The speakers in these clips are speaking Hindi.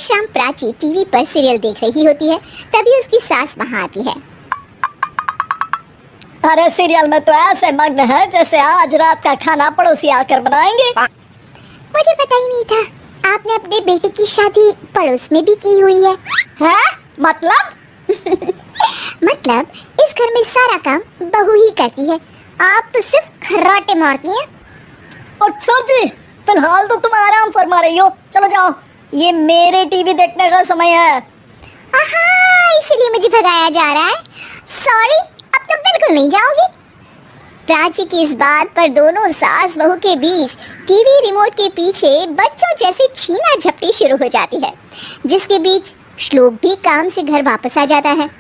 शाम प्राची टीवी पर सीरियल देख रही होती है, तभी उसकी सास वहाँ आती है। अरे सीरियल में तो ऐसे मग्न है जैसे आज रात का खाना पड़ोसी आकर बनाएंगे। मुझे पता ही नहीं था आपने अपने बेटे की शादी पड़ोस में भी की हुई है। हैं? मतलब? मतलब इस घर में सारा काम बहू ही करती है, आप तो सिर्फ खर्राटे मारती हैं। अच्छा जी, फिलहाल तो तुम आराम फरमा रही हो, चलो जाओ, ये मेरे टीवी देखने का समय है। इसलिए मुझे भगाया जा रहा है। सॉरी, अब तो बिल्कुल नहीं जाओगी। प्राची की इस बात पर दोनों सास बहू के बीच टीवी रिमोट के पीछे बच्चों जैसे छीना झपटी शुरू हो जाती है, जिसके बीच श्लोक भी काम से घर वापस आ जाता है।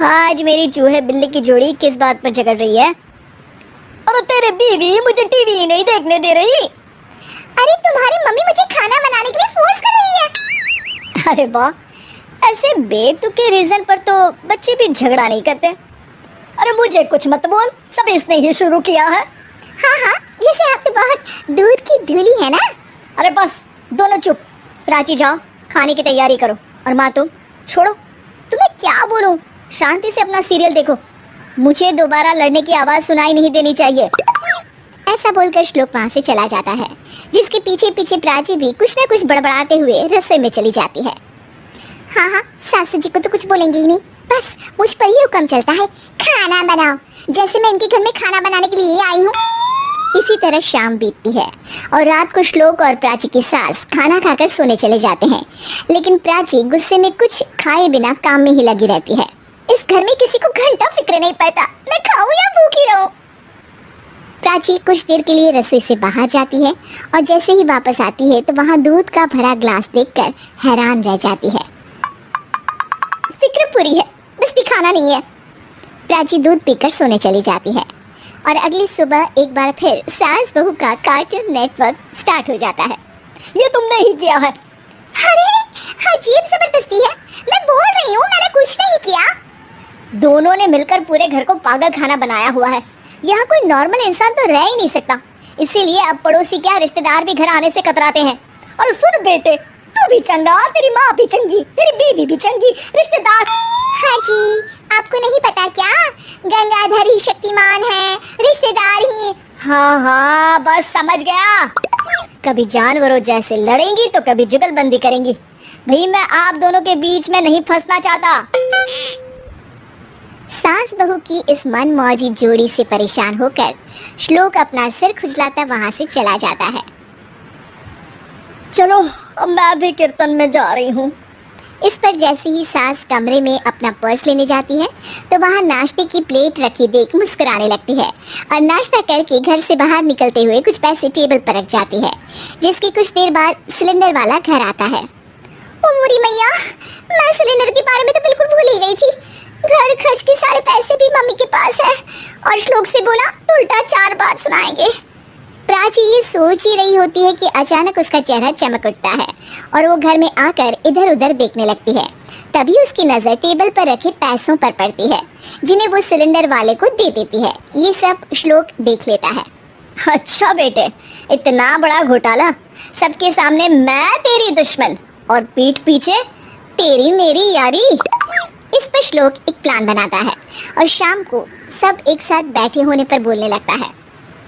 आज मेरी चूहे बिल्ली की जोड़ी किस बात पर झगड़ रही है? अरे तेरे बीवी मुझे टीवी ही नहीं देखने दे रही। अरे तुम्हारी मम्मी मुझे खाना बनाने के लिए फोर्स कर रही है। अरे वाह, ऐसे बेतुके रीजन पर तो बच्चे भी झगड़ा नहीं करते। अरे मुझे कुछ मत बोल, सब इसने ही शुरू किया है। हाँ, जैसे आप तो बहुत दूध की धूली है ना। अरे बस दोनों चुप। प्राची जाओ, खाने की तैयारी करो। और माँ तुम छोड़ो, तुम्हें क्या बोलूं, शांति से अपना सीरियल देखो, मुझे दोबारा लड़ने की आवाज सुनाई नहीं देनी चाहिए। ऐसा बोलकर श्लोक वहाँ से चला जाता है, जिसके पीछे पीछे प्राची भी कुछ न कुछ बड़बड़ाते हुए रसोई में चली जाती है। हाँ, सासू जी को तो कुछ बोलेंगे ही नहीं, बस मुझ पर ही हुक्म चलता है, खाना बनाओ, जैसे मैं इनके घर में खाना बनाने के लिए आई हूँ। इसी तरह शाम बीतती है और रात को श्लोक और प्राची की सास खाना खाकर सोने चले जाते हैं, लेकिन प्राची गुस्से में कुछ खाए बिना काम में ही लगी रहती है। इस घर में किसी को घंटा फिक्र नहीं पड़ता, मैं खाऊं या भूखी रहूं। प्राची कुछ देर के लिए रसोई से बाहर जाती है और जैसे ही वापस आती है तो वहाँ दूध का भरा ग्लास देखकर हैरान रह जाती है। फिक्र पूरी है, बस दिखाना नहीं है। प्राची दूध पीकर सोने चली जाती है और अगली सुबह एक बार फिर सास बहू का कार्टून नेटवर्क स्टार्ट हो जाता है। ये तुमने ही किया है। अरे अजीब जबरदस्ती है, मैं बोल रही हूँ मैंने कुछ नहीं किया। दोनों ने मिलकर पूरे घर को पागल खाना बनाया हुआ है। यहाँ कोई नॉर्मल इंसान तो रह ही नहीं सकता, इसीलिए अब पड़ोसी क्या रिश्तेदार भी घर आने से कतराते हैं। और सुन बेटे, तू भी चंगा, तेरी माँ भी चंगी, तेरी बीवी भी चंगी, रिश्तेदार। हाँ जी, आपको नहीं पता क्या, गंगाधर ही शक्तिमान है, रिश्तेदार ही। हाँ, बस समझ गया। कभी जानवरों जैसे लड़ेंगी तो कभी जुगलबंदी करेंगी। भाई मैं आप दोनों के बीच में नहीं फंसना चाहता। सास बहू की इस मनमौजी जोड़ी से परेशान होकर श्लोक अपना सिर खुजलाता वहाँ से चला जाता है। चलो अब मैं भी कीर्तन में जा रही हूँ। इस पर जैसे ही सास कमरे में अपना पर्स लेने जाती है तो वहाँ नाश्ते की प्लेट रखी देख मुस्कुराने लगती है और नाश्ता करके घर से बाहर निकलते हुए कुछ पैसे टेबल पर रख जाती है, जिसके कुछ देर बाद सिलेंडर वाला घर आता है। ओ मोरी मैया, मैं सिलेंडर के बारे में तो बिल्कुल भूल ही गई थी। घर खर्च के सारे पैसे भी मम्मी के पास है और श्लोक से बोला तो उल्टा 4 बार सुनाएंगे। प्राची ये सोच ही रही होती है कि अचानक उसका चेहरा चमक उठता है और वो घर में आकर इधर उधर देखने लगती है। तभी उसकी नज़र टेबल पर रखे पैसों पर पड़ती है, जिन्हें वो सिलेंडर वाले को दे देती है। ये सब श्लोक देख लेता है। अच्छा बेटे, इतना बड़ा घोटाला, सबके सामने मैं तेरी दुश्मन और पीठ पीछे तेरी मेरी यारी। इस पर श्लोक एक प्लान बनाता है और शाम को सब एक साथ बैठे होने पर बोलने लगता है।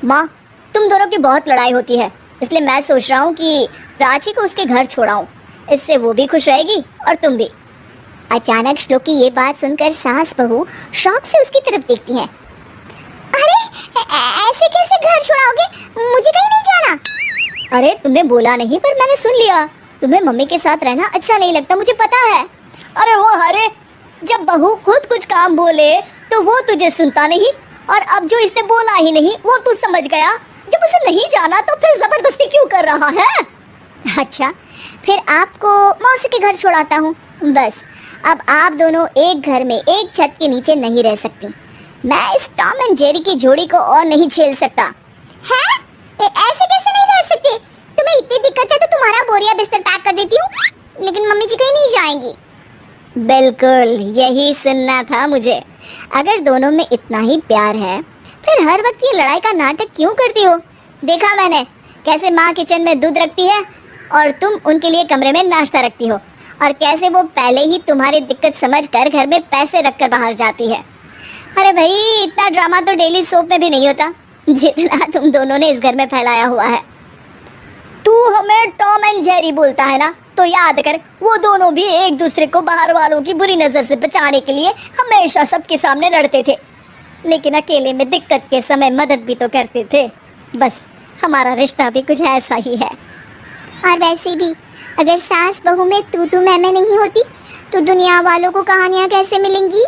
माँ, तुम दोनों की बहुत लड़ाई होती है, इसलिए मैं सोच रहा हूँ कि प्राची को उसके घर छोड़ाऊँ, इससे वो भी खुश रहेगी और तुम भी। अचानक श्लोक की ये बात सुनकर सास बहू शौक से उसकी तरफ देखती है। अरे ऐसे कैसे घर छोड़ाओगे, मुझे कहीं नहीं जाना। अरे तुमने बोला नहीं पर मैंने सुन लिया, तुम्हें मम्मी के साथ रहना अच्छा नहीं लगता, मुझे पता है। अरे जब बहू खुद कुछ काम बोले तो वो तुझे सुनता नहीं, और अब जो इसने बोला ही नहीं वो तू समझ गया। जब उसे नहीं जाना तो फिर जबरदस्ती क्यों कर रहा है? अच्छा, फिर आपको मौसी के घर छोड़ाता हूँ। बस अब आप दोनों एक घर में एक छत के नीचे नहीं रह सकती। मैं इस टॉम एंड जेरी की जोड़ी को और नहीं झेल सकता। है? ऐसे कैसे नहीं रह सकते? तुम्हें इतनी दिक्कत है तो तुम्हारा बोरिया बिस्तर पैक कर देती हूँ, लेकिन मम्मी जी कहीं नहीं जाएंगी। बिल्कुल यही सुनना था मुझे। अगर दोनों में इतना ही प्यार है फिर हर वक्त ये लड़ाई का नाटक क्यों करती हो? देखा मैंने कैसे माँ किचन में दूध रखती है और तुम उनके लिए कमरे में नाश्ता रखती हो, और कैसे वो पहले ही तुम्हारी दिक्कत समझकर घर में पैसे रखकर बाहर जाती है। अरे भाई, इतना ड्रामा तो डेली सोप में भी नहीं होता जितना तुम दोनों ने इस घर में फैलाया हुआ है। तू हमें टॉम एंड जेरी बोलता है ना, तो याद कर वो दोनों भी एक दूसरे को बाहर वालों की बुरी नजर से बचाने के लिए हमेशा सबके सामने लड़ते थे, लेकिन अकेले में दिक्कत के समय मदद भी तो करते थे। बस हमारा रिश्ता भी कुछ ऐसा ही है। और वैसे भी अगर सास बहू में तू मैं नहीं होती तो दुनिया वालों को कहानियां कैसे मिलेंगी?